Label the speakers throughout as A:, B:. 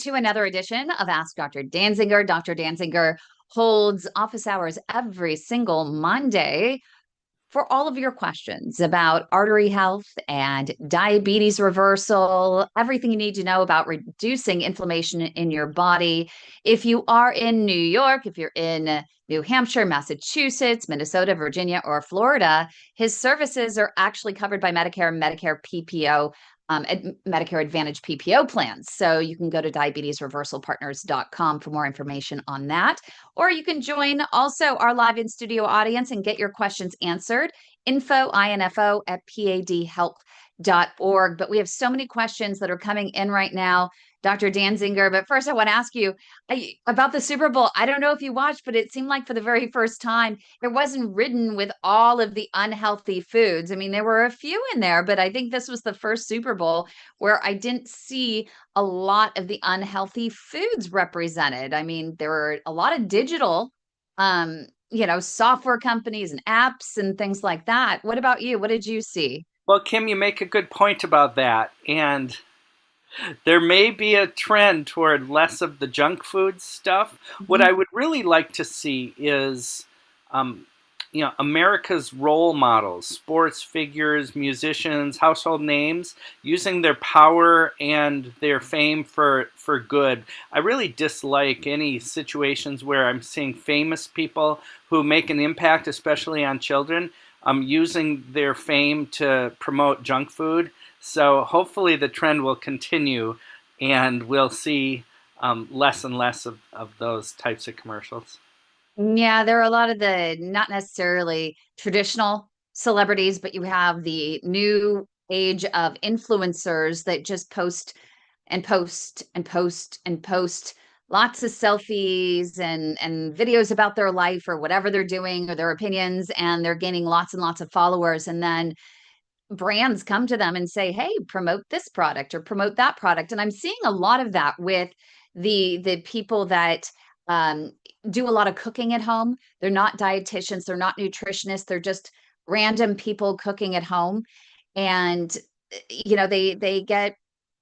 A: to another edition of Ask Dr. Dansinger. Dr. Dansinger holds office hours every single Monday for all of your questions about artery health and diabetes reversal, everything you need to know about reducing inflammation in your body. If you are in New York, if you're in New Hampshire, Massachusetts, Minnesota, Virginia, or Florida, his services are actually covered by Medicare and Medicare PPO. Medicare Advantage PPO plans. So you can go to diabetesreversalpartners.com for more information on that. Or you can join also our live in studio audience and get your questions answered. Info at padhealth.org. But we have so many questions that are coming in right now, Dr. Dansinger. But first, I want to ask you about the Super Bowl. I don't know if you watched, but it seemed like for the very first time, it wasn't ridden with all of the unhealthy foods. I mean, there were a few in there, but I think this was the first Super Bowl where I didn't see a lot of the unhealthy foods represented. I mean, there were a lot of digital, software companies and apps and things like that. What about you? What did you see?
B: Well, Kim, you make a good point about that. And there may be a trend toward less of the junk food stuff. What I would really like to see is, America's role models, sports figures, musicians, household names, using their power and their fame for good. I really dislike any situations where I'm seeing famous people who make an impact, especially on children, using their fame to promote junk food. So hopefully the trend will continue and we'll see less and less of those types of commercials.
A: Yeah, there are a lot of the not necessarily traditional celebrities, but you have the new age of influencers that just post and post and post and post lots of selfies and videos about their life or whatever they're doing or their opinions, and they're gaining lots and lots of followers. And then brands come to them and say, hey, promote this product or promote that product. And I'm seeing a lot of that with the people that um, do a lot of cooking at home. They're not dietitians, they're not nutritionists, they're just random people cooking at home. And they get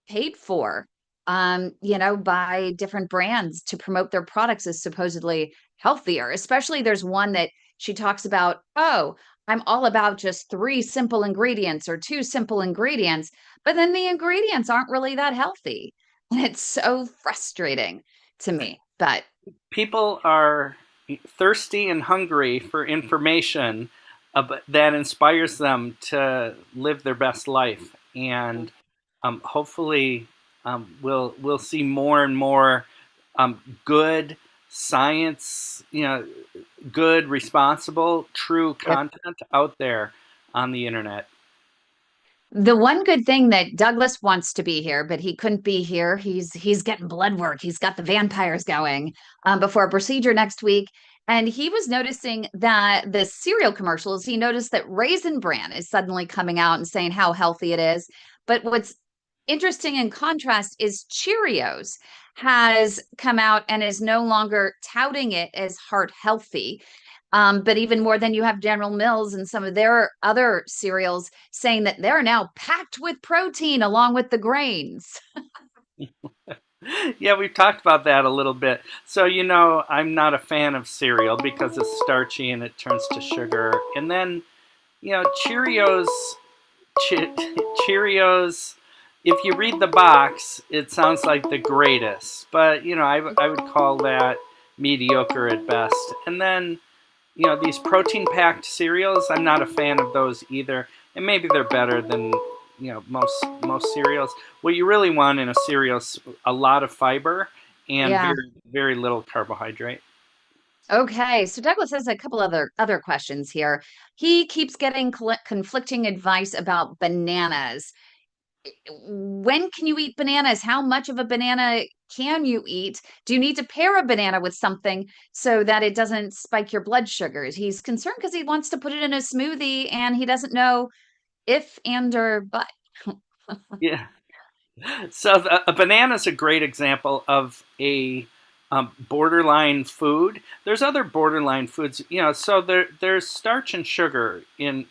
A: paid for by different brands to promote their products as supposedly healthier. Especially there's one that she talks about, oh, I'm all about just three simple ingredients or two simple ingredients, but then the ingredients aren't really that healthy. And it's so frustrating to me. But
B: People are thirsty and hungry for information that inspires them to live their best life, and hopefully we'll see more and more good science, good, responsible, true content out there on the internet.
A: the one good thing that Douglas wants to be here, but he couldn't be here. He's getting blood work. He's got the vampires going before a procedure next week. And he was noticing that the cereal commercials, he noticed that Raisin Bran is suddenly coming out and saying how healthy it is. But what's interesting in contrast is Cheerios has come out and is no longer touting it as heart healthy. But even more than, you have General Mills and some of their other cereals saying that they're now packed with protein along with the grains.
B: Yeah, we've talked about that a little bit. So, I'm not a fan of cereal because it's starchy and it turns to sugar. And then, Cheerios, Cheerios, if you read the box, it sounds like the greatest. But, I would call that mediocre at best. And then, these protein-packed cereals, I'm not a fan of those either. And maybe they're better than, most cereals. What you really want in a cereal is a lot of fiber and
A: Yeah.
B: very, very little carbohydrate.
A: Okay, so Douglas has a couple other questions here. He keeps getting conflicting advice about bananas. When can you eat bananas? How much of a banana can you eat? Do you need to pair a banana with something so that it doesn't spike your blood sugars? He's concerned because he wants to put it in a smoothie and he doesn't know if and or but.
B: Yeah. So a banana is a great example of a borderline food. There's other borderline foods, so there's starch and sugar in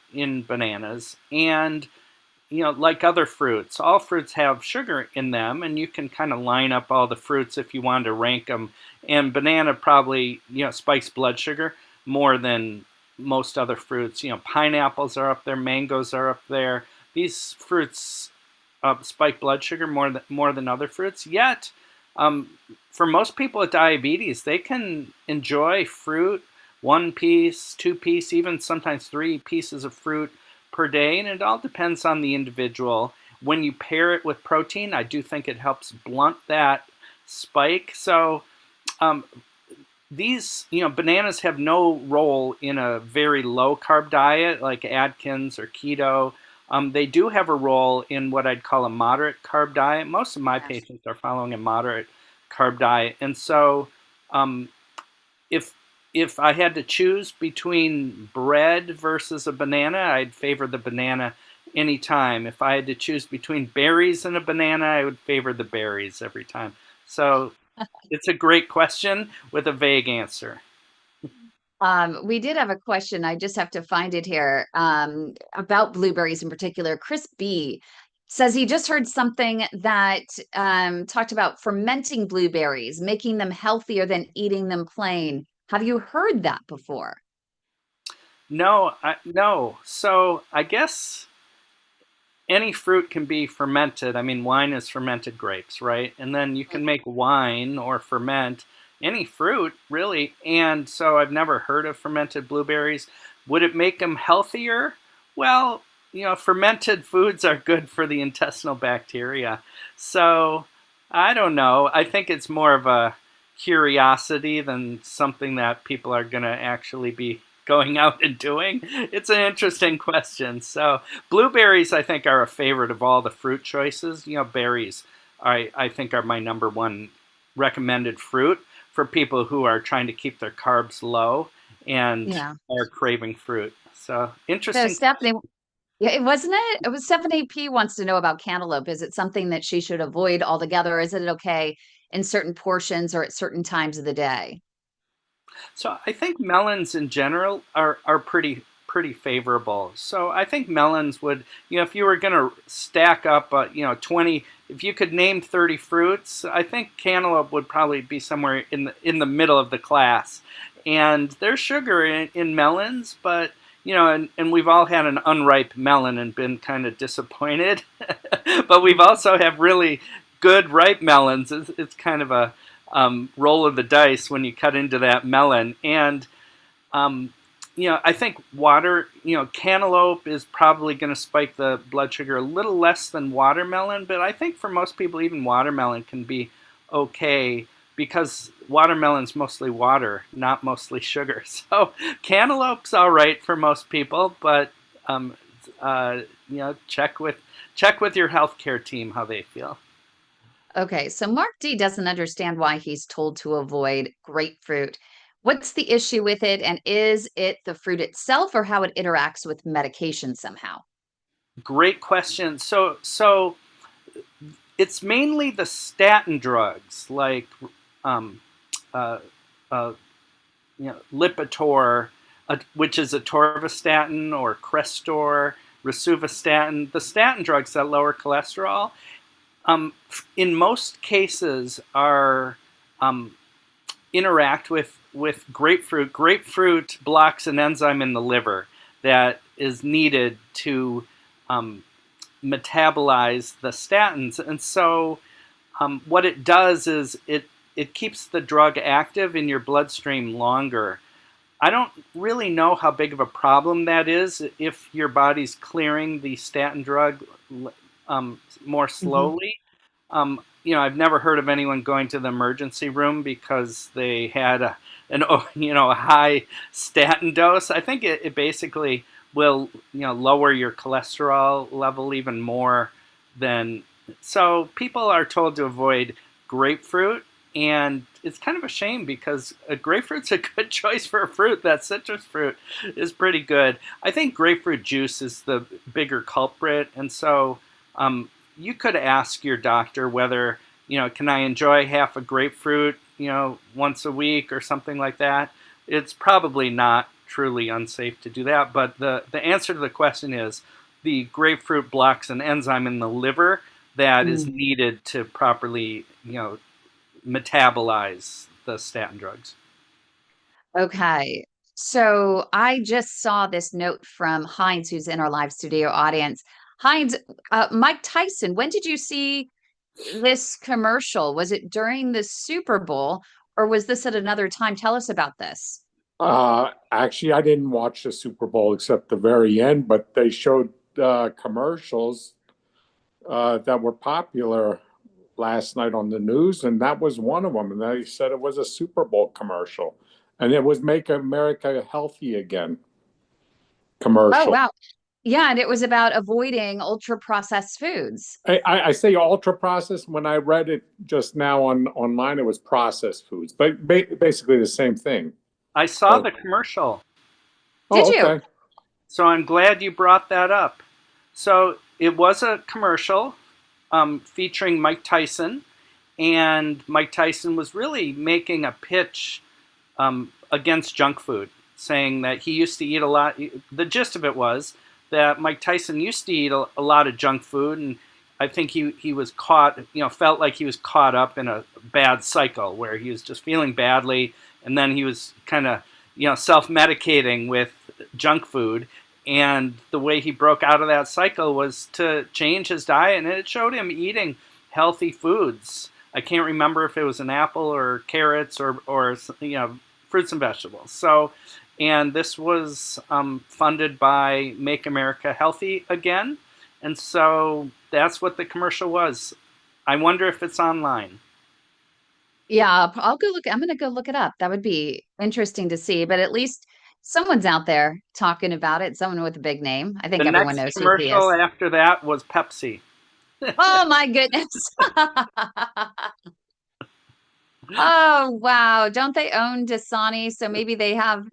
B: bananas, and like other fruits, all fruits have sugar in them, and you can kind of line up all the fruits if you wanted to rank them. And banana probably, spikes blood sugar more than most other fruits. Pineapples are up there, mangoes are up there. These fruits spike blood sugar more than other fruits. Yet, um, for most people with diabetes, they can enjoy fruit, one piece, two piece, even sometimes three pieces of fruit per day, and it all depends on the individual. When you pair it with protein, I do think it helps blunt that spike. So um, bananas have no role in a very low carb diet like Atkins or keto. They do have a role in what I'd call a moderate carb diet. Most of my
A: Yes.
B: patients are following a moderate carb diet, and so um, if if I had to choose between bread versus a banana, I'd favor the banana anytime. If I had to choose between berries and a banana, I would favor the berries every time. So it's a great question with a vague answer.
A: We did have a question. I just have to find it here about blueberries in particular. Chris B says he just heard something that talked about fermenting blueberries, making them healthier than eating them plain. Have you heard that before?
B: No, no. So I guess any fruit can be fermented. I mean, wine is fermented grapes, right? And then you can make wine or ferment any fruit, really. And so I've never heard of fermented blueberries. Would it make them healthier? Well, fermented foods are good for the intestinal bacteria. So I don't know. I think it's more of a curiosity than something that people are going to actually be going out and doing. It's an interesting question. So blueberries, I think, are a favorite of all the fruit choices. Berries, I think, are my number one recommended fruit for people who are trying to keep their carbs low and
A: Yeah.
B: are craving fruit. So
A: So
B: interesting.
A: Stephanie, yeah, it wasn't it? It was Stephanie P wants to know about cantaloupe. Is it something that she should avoid altogether? Or is it okay in certain portions or at certain times of the day?
B: So I think melons in general are pretty favorable. So I think melons would, if you were going to stack up, 20, if you could name 30 fruits, I think cantaloupe would probably be somewhere in the middle of the class. And there's sugar in melons, but and we've all had an unripe melon and been kind of disappointed. But we've also have really good ripe melons. It's kind of a roll of the dice when you cut into that melon. And um, I think cantaloupe is probably going to spike the blood sugar a little less than watermelon, but I think for most people, even watermelon can be okay because watermelon's mostly water, not mostly sugar. So cantaloupe's all right for most people, but check with your healthcare team how they feel.
A: Okay, so Mark D doesn't understand why he's told to avoid grapefruit. What's the issue with it? And is it the fruit itself or how it interacts with medication somehow?
B: Great question. So it's mainly the statin drugs like um, uh, uh, Lipitor, which is atorvastatin, or Crestor, rosuvastatin, the statin drugs that lower cholesterol. In most cases, are interact with grapefruit. Grapefruit blocks an enzyme in the liver that is needed to metabolize the statins, and so what it does is it keeps the drug active in your bloodstream longer. I don't really know how big of a problem that is if your body's clearing the statin drug more
A: Mhm.
B: slowly. I've never heard of anyone going to the emergency room because they had a high statin dose. I think it basically will lower your cholesterol level even more than. So people are told to avoid grapefruit, and it's kind of a shame because a grapefruit's a good choice for a fruit. That citrus fruit is pretty good. I think grapefruit juice is the bigger culprit, and so you could ask your doctor whether, can I enjoy half a grapefruit, once a week or something like that. It's probably not truly unsafe to do that, but the answer to the question is the grapefruit blocks an enzyme in the liver that is
A: Mm.
B: needed to properly, metabolize the statin drugs.
A: Okay. So I just saw this note from Heinz, who's in our live studio audience. Heinz, Mike Tyson, when did you see this commercial? Was it during the Super Bowl or was this at another time? Tell us about this.
C: Actually, I didn't watch the Super Bowl except the very end, but they showed commercials that were popular last night on the news, and that was one of them. And they said it was a Super Bowl commercial, and it was "Make America Healthy Again"
A: Oh,
C: commercial.
A: wow. Yeah, and it was about avoiding ultra processed foods.
C: I say ultra processed. When I read it just now online, it was processed foods, but basically the same thing.
B: I saw
C: So,
B: the commercial,
A: Did
C: oh,
A: you?
C: okay.
B: so I'm glad you brought that up. So it was a commercial featuring Mike Tyson, and Mike Tyson was really making a pitch against junk food, saying that he used to eat a lot. The gist of it was that Mike Tyson used to eat a lot of junk food, and I think he was caught, felt like he was caught up in a bad cycle where he was just feeling badly, and then he was kind of, self-medicating with junk food. And the way he broke out of that cycle was to change his diet, and it showed him eating healthy foods. I can't remember if it was an apple or carrots or fruits and vegetables. So, and this was funded by Make America Healthy Again, and so that's what the commercial was. I wonder if it's online.
A: Yeah, I'll go look. I'm going to go look it up. That would be interesting to see, but at least someone's out there talking about it, someone with a big name. I
B: The
A: think everyone
B: next
A: knows who he
B: commercial
A: is.
B: after that was Pepsi.
A: Oh my goodness. Oh wow. Don't they own Dasani? So maybe they have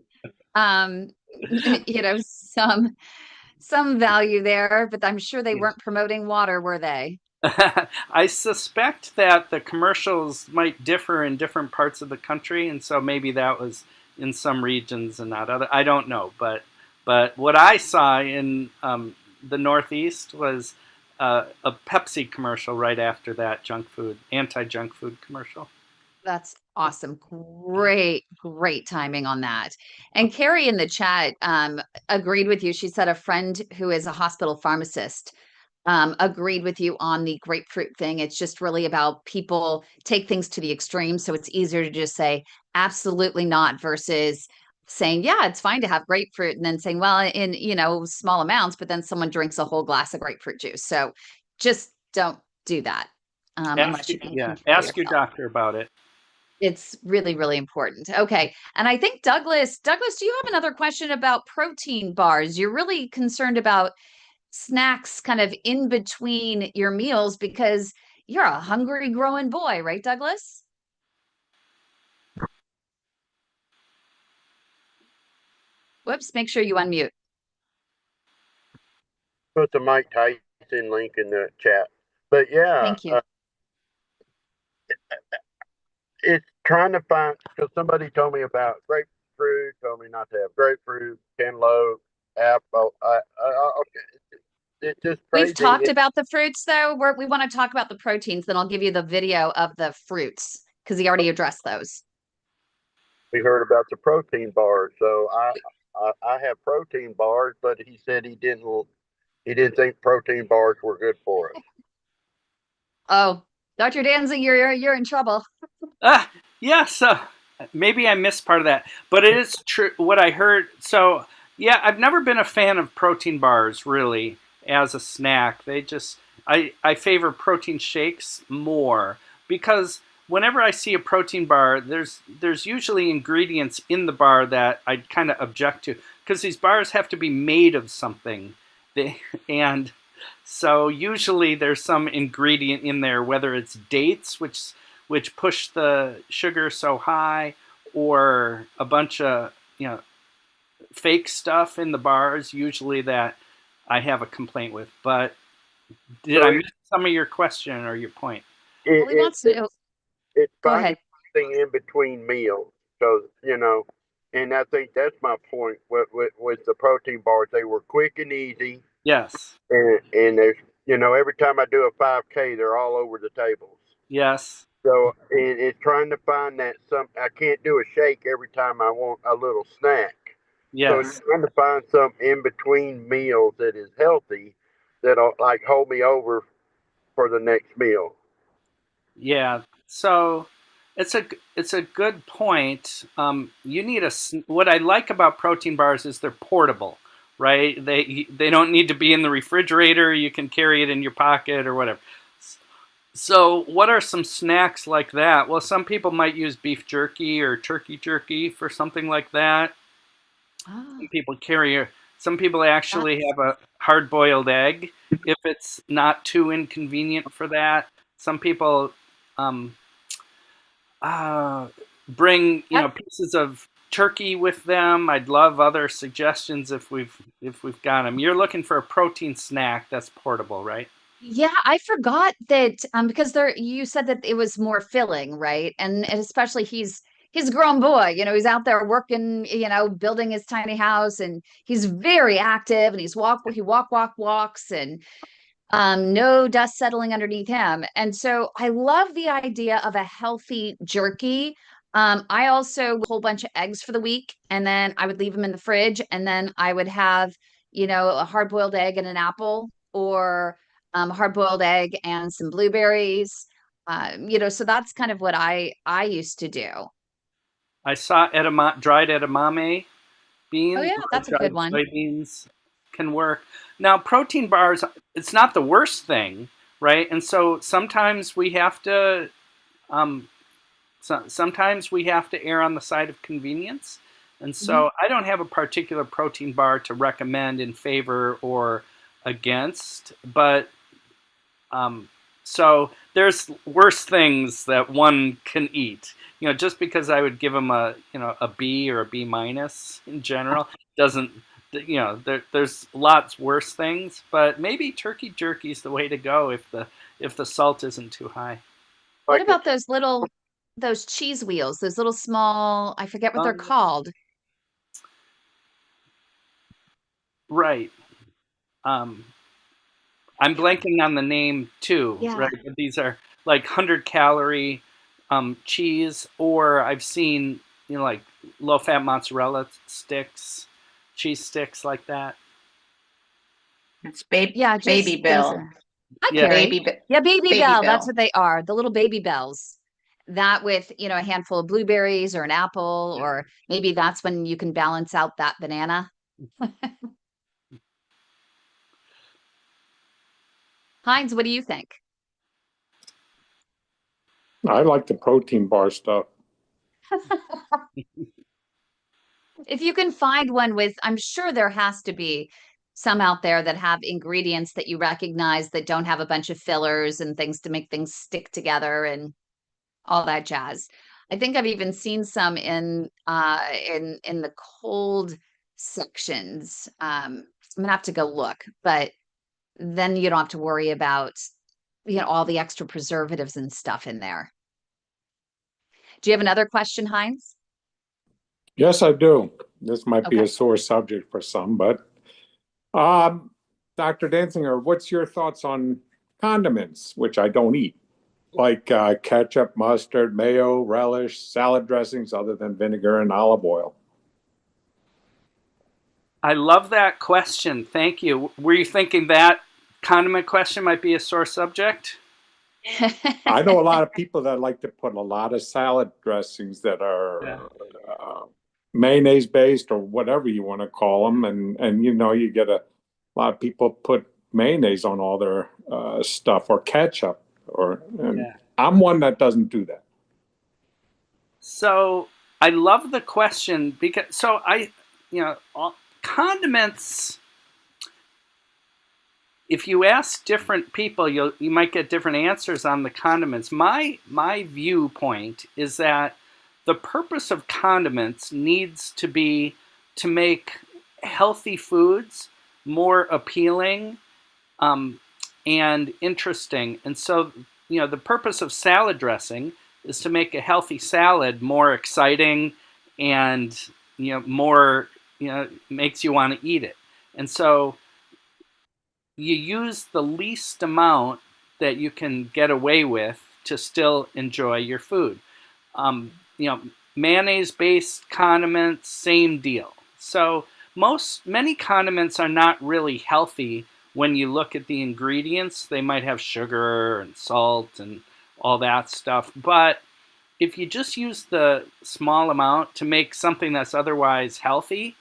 A: um some value there, but I'm sure they weren't promoting water, were they?
B: I suspect that the commercials might differ in different parts of the country, and so maybe that was in some regions and not other. I don't know, but what I saw in the Northeast was a Pepsi commercial right after that anti-junk food commercial.
A: That's awesome. Great timing on that. And Carrie in the chat agreed with you. She said a friend who is a hospital pharmacist agreed with you on the grapefruit thing. It's just really about people take things to the extreme. So it's easier to just say absolutely not versus saying, yeah, it's fine to have grapefruit and then saying, well, in, small amounts, but then someone drinks a whole glass of grapefruit juice. So just don't do that unless you can control
B: Ask your
A: yourself.
B: doctor about it.
A: It's really, really important. Okay. And I think Douglas, do you have another question about protein bars? You're really concerned about snacks kind of in between your meals because you're a hungry growing boy, right, Douglas? Whoops, make sure you unmute.
D: Put the Mike Tyson link in the chat. But yeah,
A: Thank you.
D: it's trying to find, because somebody told me about grapefruit, told me not to have grapefruit, cantaloupe, apple. Okay. It's just
A: We've
D: crazy.
A: talked about the fruits though. We want to talk about the proteins, then I'll give you the video of the fruits because he already addressed those.
D: We heard about the protein bars, so I have protein bars, but he said he didn't think protein bars were good for us.
A: Oh, Dr. Danzig, you're in trouble.
B: Yeah, so maybe I missed part of that, but it is true what I heard. So, yeah, I've never been a fan of protein bars really as a snack. I favor protein shakes more because whenever I see a protein bar, there's usually ingredients in the bar that I kind of object to because these bars have to be made of something. And so usually there's some ingredient in there, whether it's dates, which push the sugar so high, or a bunch of fake stuff in the bars. Usually that I have a complaint with. But did
D: So
B: I miss some of your question or your point?
A: Well, he wants to know.
D: It's
A: Go
D: finding
A: ahead.
D: something in between meals. So, and I think that's my point with the protein bars. They were quick and easy.
B: Yes.
D: and there's, every time I do a 5K, they're all over the tables.
B: Yes.
D: So it's trying to find that I can't do a shake every time I want a little snack. So it's
B: Yes.
D: trying to find something in between meals that is healthy that'll like hold me over for the next meal.
B: Yeah. So it's a good point. You need what I like about protein bars is they're portable, right? They don't need to be in the refrigerator. You can carry it in your pocket or whatever. So, what are some snacks like that? Well, some people might use beef jerky or turkey jerky for something like that.
A: Oh,
B: Some people some people actually
A: that's
B: have a hard-boiled egg if it's not too inconvenient for that. Some people um, uh, bring
A: that
B: pieces of turkey with them. I'd love other suggestions if we've got them. You're looking for a protein snack that's portable, right?
A: Yeah, I forgot that because you said that it was more filling, right? And especially he's a grown boy, he's out there working, building his tiny house and he's very active and walks and no dust settling underneath him. And so I love the idea of a healthy jerky. I also would a whole bunch of eggs for the week, and then I would leave them in the fridge, and then I would have, a hard-boiled egg and an apple, or a hard-boiled egg and some blueberries. So that's kind of what I used to do.
B: I saw dried edamame
A: Oh
B: beans
A: yeah,
B: or
A: that's a good
B: dried
A: one.
B: soybeans can work. Now, protein bars, it's not the worst thing, right? And so sometimes we have to, um, sometimes we have to err on the side of convenience. And
A: Mhm.
B: so I don't have a particular protein bar to recommend in favor or against, but um, so there's worse things that one can eat. Just because I would give them a B or a B minus in general doesn't. There's lots worse things, but maybe turkey jerky is the way to go if the salt isn't too high.
A: What
D: Like,
A: about those cheese wheels, those little small, I forget what they're
B: Um,
A: called.
B: right. Um, I'm blanking on the name too,
A: Yeah.
B: right? But these are like 100-calorie cheese, or I've seen, like low fat mozzarella sticks, cheese sticks like that.
E: It's
A: Yeah, just
E: Baby
A: things
E: Bill.
A: are. Hi,
B: Yeah.
A: Carrie. Yeah, Baby
E: Baby
A: Bell. That's
E: Bill.
A: what they are. The little baby bells. That with, a handful of blueberries or an apple, or maybe that's when you can balance out that banana. Heinz, what do you think?
C: I like the protein bar stuff.
A: If you can find one with, I'm sure there has to be some out there that have ingredients that you recognize that don't have a bunch of fillers and things to make things stick together and all that jazz. I think I've even seen some in the cold sections. I'm gonna have to go look, but then you don't have to worry about all the extra preservatives and stuff in there. Do you have another question, Heinz?
C: Yes, I do. This might be
A: Okay.
C: a sore subject for some, but um, Dr. Dansinger, what's your thoughts on condiments, which I don't eat, like ketchup, mustard, mayo, relish, salad dressings other than vinegar and olive oil?
B: I love that question. Thank you. Were you thinking that condiment question might be a sore subject?
C: I know a lot of people that like to put a lot of salad dressings that
B: Yeah.
C: are mayonnaise based or whatever you want to call them, and you get a lot of people put mayonnaise on all their stuff or ketchup, and
B: Yeah.
C: I'm one that doesn't do that.
B: So I love the question because condiments. If you ask different people, you might get different answers on the condiments. My viewpoint is that the purpose of condiments needs to be to make healthy foods more appealing and interesting. And so, the purpose of salad dressing is to make a healthy salad more exciting and more makes you want to eat it. And so you use the least amount that you can get away with to still enjoy your food. You know, mayonnaise-based condiments, same deal. So many condiments are not really healthy when you look at the ingredients. They might have sugar and salt and all that stuff, but if you just use the small amount to make something that's otherwise healthy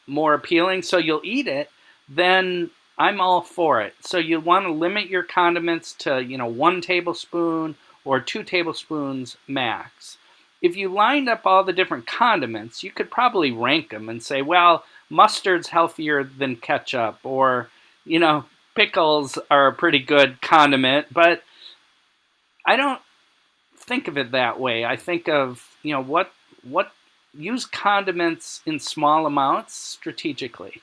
B: more appealing, so you'll eat it, then I'm all for it. So you want to limit your condiments to 1 tablespoon or 2 tablespoons max. If you lined up all the different condiments, you could probably rank them and say, well, mustard's healthier than ketchup, or pickles are a pretty good condiment, but I don't think of it that way. I think of, what use condiments in small amounts strategically.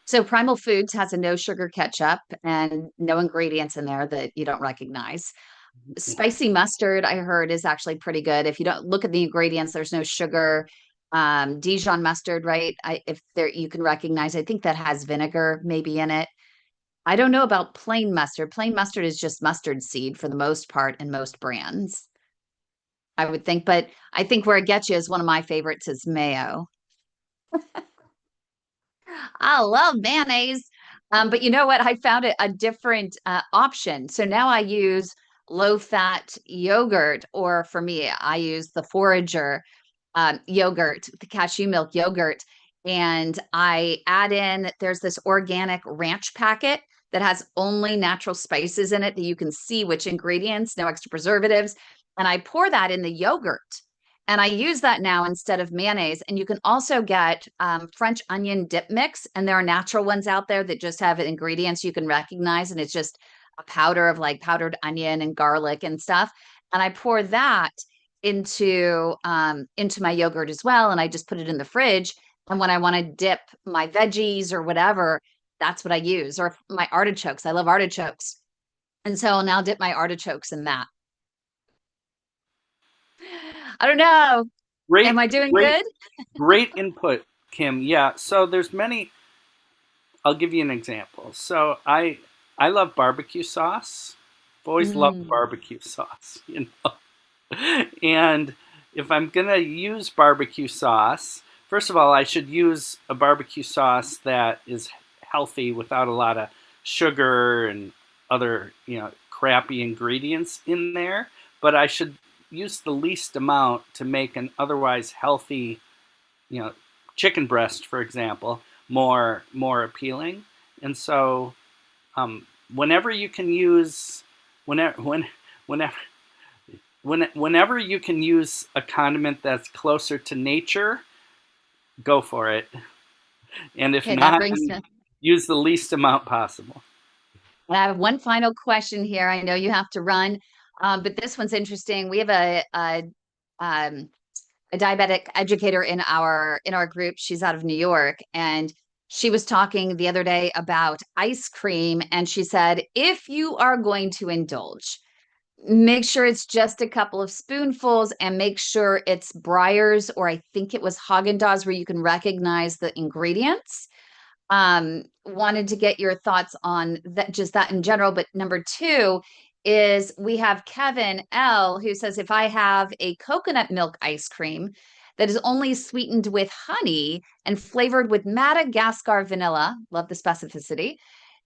A: So Primal Foods has a no sugar ketchup and no ingredients in there that you don't recognize. Spicy mustard, I heard, is actually pretty good. If you don't look at the ingredients, there's no sugar. Dijon mustard, right? If there, you can recognize, I think that has vinegar maybe in it. I don't know about plain mustard. Plain mustard is just mustard seed for the most part in most brands, I would think. But I think where it gets you is one of my favorites is mayo. I love mayonnaise. But you know what? I found a different option. So now I use low fat yogurt, or for me, I use the Forager yogurt, the cashew milk yogurt. And I add in, there's this organic ranch packet that has only natural spices in it that you can see which ingredients, no extra preservatives. And I pour that in the yogurt. And I use that now instead of mayonnaise. And you can also get French onion dip mix. And there are natural ones out there that just have ingredients you can recognize. And it's just a powder of like powdered onion and garlic and stuff. And I pour that into my yogurt as well. And I just put it in the fridge. And when I want to dip my veggies or whatever, that's what I use. Or my artichokes. I love artichokes. And so I'll now dip my artichokes in that. I don't know.
B: Great,
A: Am I doing
B: great,
A: good?
B: great input, Kim. Yeah. So there's many. I'll give you an example. So I love barbecue sauce. I've always loved barbecue sauce, And if I'm gonna use barbecue sauce, first of all, I should use a barbecue sauce that is healthy without a lot of sugar and other crappy ingredients in there. But I should use the least amount to make an otherwise healthy, chicken breast, for example, more appealing. And so, whenever you can use a condiment that's closer to nature, go for it. And if not, use the least amount possible.
A: I have one final question here. I know you have to run. But this one's interesting. We have a diabetic educator in our group. She's out of New York, and she was talking the other day about ice cream. And she said, if you are going to indulge, make sure it's just a couple of spoonfuls, and make sure it's Breyers, or I think it was Haagen-Dazs, where you can recognize the ingredients. Wanted to get your thoughts on that, just that in general. But number two is, we have Kevin L, who says, if I have a coconut milk ice cream that is only sweetened with honey and flavored with Madagascar vanilla, love the specificity,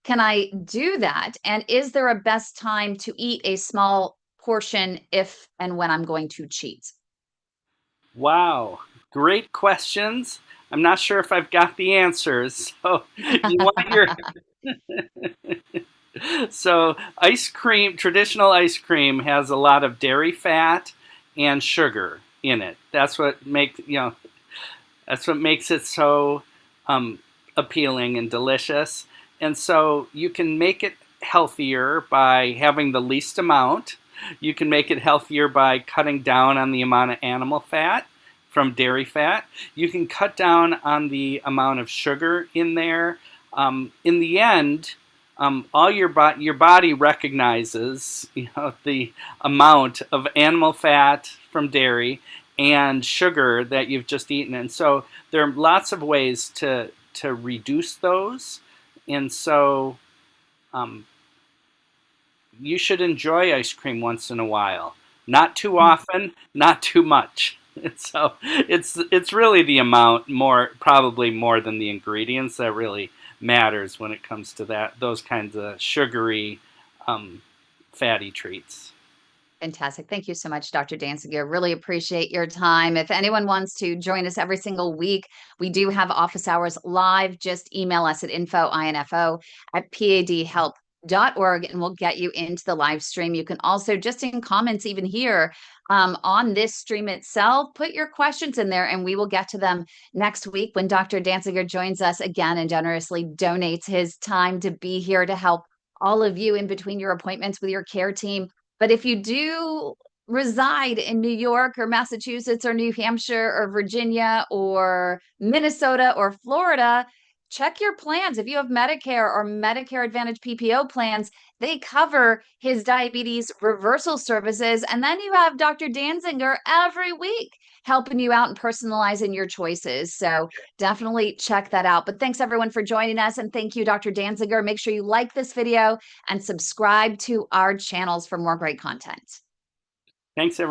A: can I do that? And is there a best time to eat a small portion if and when I'm going to cheat? Wow.
B: Great questions. I'm not sure if I've got the answers. So you want your So ice cream, traditional ice cream has a lot of dairy fat and sugar in it. That's what makes it so appealing and delicious. And so you can make it healthier by having the least amount. You can make it healthier by cutting down on the amount of animal fat from dairy fat. You can cut down on the amount of sugar in there. In the end, all your body recognizes the amount of animal fat from dairy and sugar that you've just eaten. And so there are lots of ways to reduce those. And so you should enjoy ice cream once in a while. Not too often, not too much. And so it's really the amount, probably more than the ingredients, that really matters when it comes to those kinds of sugary, fatty treats.
A: Fantastic. Thank you so much, Dr. Dansinger. Really appreciate your time. If anyone wants to join us every single week, we do have office hours live. Just email us at info@padhelp.org and we'll get you into the live stream. You can also, just in comments even here on this stream itself, put your questions in there and we will get to them next week when Dr. Dansinger joins us again and generously donates his time to be here to help all of you in between your appointments with your care team. But if you do reside in New York or Massachusetts or New Hampshire or Virginia or Minnesota or Florida, check your plans. If you have Medicare or Medicare Advantage PPO plans, they cover his diabetes reversal services. And then you have Dr. Dansinger every week helping you out and personalizing your choices. So definitely check that out. But thanks everyone for joining us. And thank you, Dr. Dansinger. Make sure you like this video and subscribe to our channels for more great content.
B: Thanks, everyone.